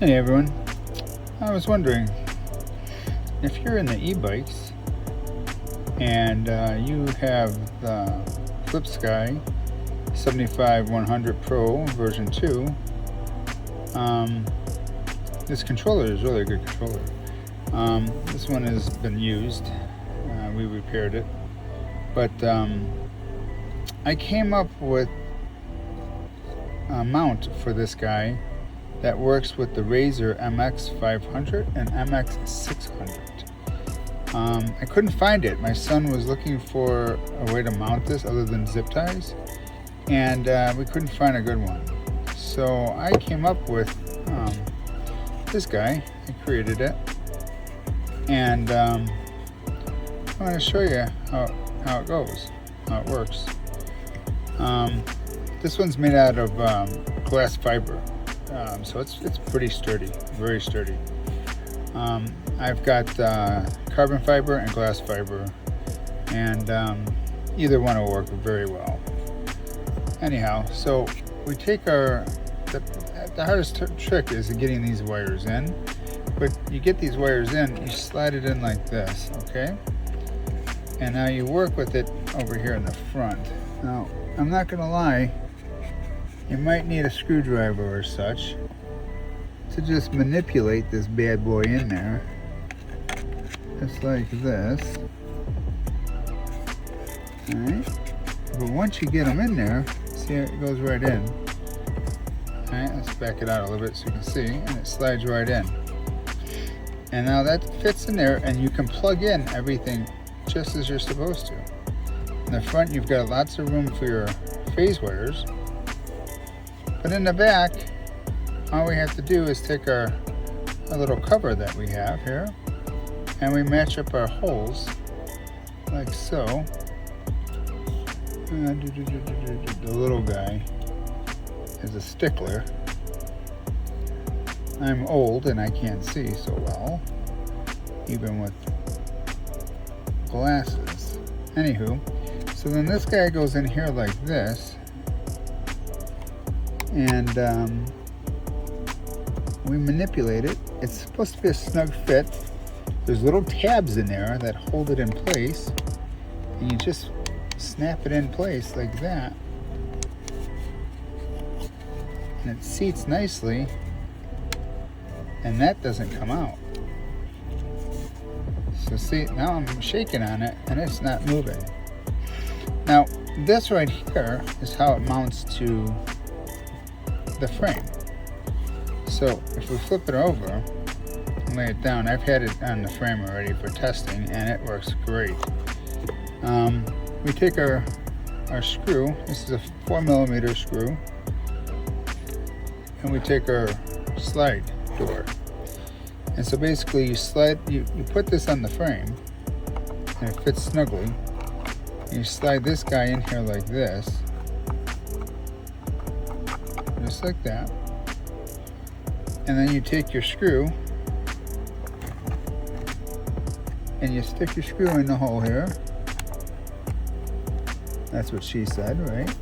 Hey everyone, I was wondering if you're in the e-bikes and you have the Flipsky 75-100 Pro version 2. This controller is really a good controller. This one has been used. We repaired it, but I came up with a mount for this guy that works with the Razor MX500 and MX600. I couldn't find it. My son was looking for a way to mount this other than zip ties, and we couldn't find a good one. So I came up with this guy. I created it, and I want to show you how it goes, how it works. This one's made out of glass fiber. So it's pretty sturdy, very sturdy. I've got carbon fiber and glass fiber, and either one will work very well. Anyhow, so we take the hardest trick is getting these wires in, but you get these wires in, you slide it in like this, okay? And now you work with it over here in the front. Now, I'm not gonna lie, you might need a screwdriver or such to just manipulate this bad boy in there, just like this. Alright, but once you get them in there, see how it goes right in. Alright, let's back it out a little bit so you can see, and it slides right in. And now that fits in there, and you can plug in everything just as you're supposed to. In the front, you've got lots of room for your phase wires. But in the back, all we have to do is take our little cover that we have here, and we match up our holes like so. The little guy is a stickler. I'm old and I can't see so well, even with glasses. Anywho, so then this guy goes in here like this, and we manipulate it. It's supposed to be a snug fit. There's little tabs in there that hold it in place, and you just snap it in place like that, and it seats nicely, and that doesn't come out. So see, now I'm shaking on it and it's not moving. Now this right here is how it mounts to the frame. So if we flip it over and lay it down, I've had it on the frame already for testing, and it works great. We take our screw. This is a 4mm screw, and we take our slide door. And so basically you put this on the frame, and it fits snugly. And you slide this guy in here like this, just like that, and then you take your screw and you stick your screw in the hole here. That's what she said, right?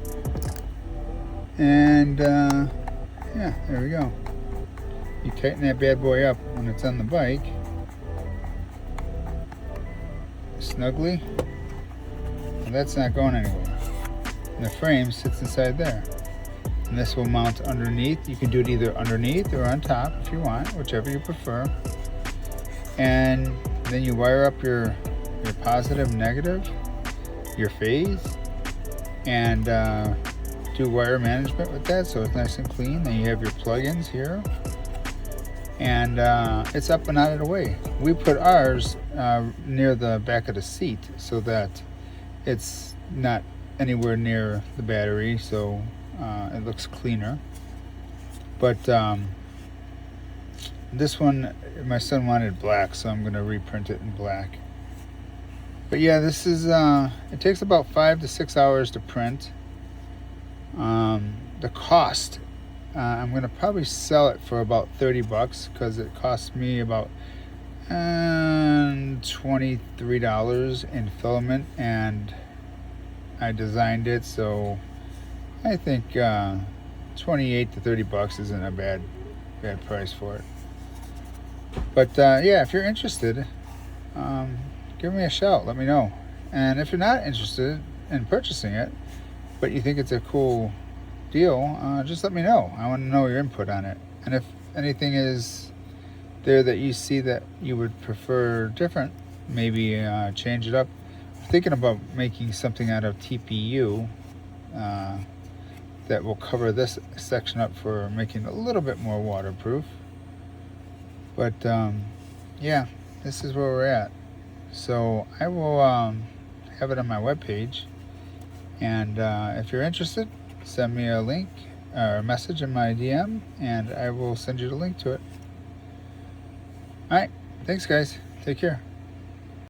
And yeah, there we go. You tighten that bad boy up when it's on the bike snugly, and that's not going anywhere. And the frame sits inside there. And this will mount underneath. You can do it either underneath or on top if you want, whichever you prefer. And then you wire up your positive, negative, your phase, and do wire management with that so it's nice and clean. Then you have your plugins here, and it's up and out of the way. We put ours near the back of the seat so that it's not anywhere near the battery, so it looks cleaner. But this one, my son wanted black, so I'm going to reprint it in black. But yeah, this is it takes about 5 to 6 hours to print. The cost, I'm going to probably sell it for about $30 because it cost me about $23 in filament, and I designed it, so I think 28 to $30 isn't a bad bad price for it. But yeah, if you're interested, give me a shout. Let me know. And if you're not interested in purchasing it, but you think it's a cool deal, just let me know. I want to know your input on it. And if anything is there that you see that you would prefer different, maybe change it up. I'm thinking about making something out of TPU that will cover this section up for making it a little bit more waterproof. But yeah, this is where we're at. So I will have it on my webpage, and if you're interested, send me a link or a message in my DM, and I will send you the link to it. All right, thanks guys. Take care.